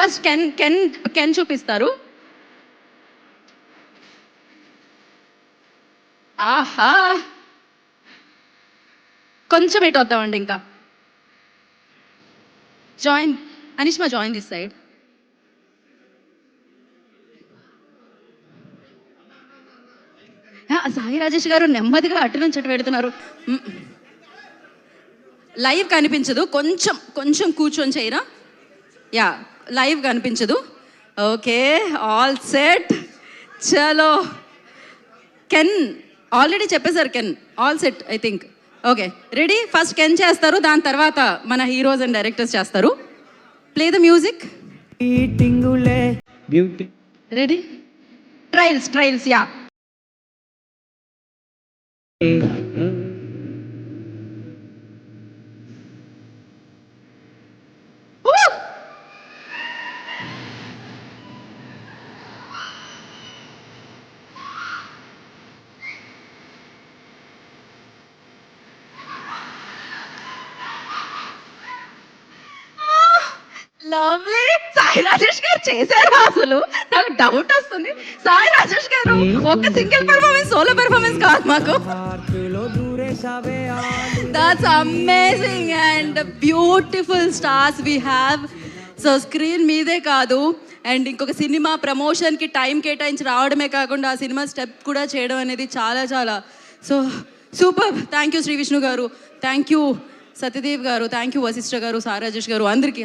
First can can can చూపిస్తారు. ఆహా, కొంచెం ఇటు వద్దామండి. ఇంకా join Anishma, join this side. Sai Rajesh గారు నెమ్మదిగా అటు నుంచి అటు పెడుతున్నారు. లైవ్ కనిపించదు, కొంచెం కొంచెం కూర్చొని చేయరా. యా, లైవ్ కనిపించదు. Okay, all set. చలో, కెన్ ఆల్రెడీ చెప్పేశారు. Can all set I think. Okay, ready. First can చేస్తారు, దాని తర్వాత మన హీరోస్ అండ్ డైరెక్టర్స్ చేస్తారు. Play the music. Ready. Trials trials. Yeah, lovely. Sai Rajesh గారు చేశారు. అసలు నాకు డౌట్ వస్తుంది. సాయి రాజేష్ గారు ఒక సింగిల్ పెర్ఫార్మెన్స్, సోలో పెర్ఫార్మెన్స్ కాదు మాకు. That's amazing and beautiful stars we have. So screen మీదే కాదు, అండ్ ఇంకొక సినిమా ప్రమోషన్కి టైం కేటాయించి రావడమే కాకుండా ఆ సినిమా స్టెప్ కూడా చేయడం అనేది చాలా చాలా so super. Thank you Shri Vishnu గారు, థ్యాంక్ యూ సత్యదేవ్ గారు, థ్యాంక్ యూ వశిష్ఠ గారు, సాయి రాజేష్ గారు, అందరికీ.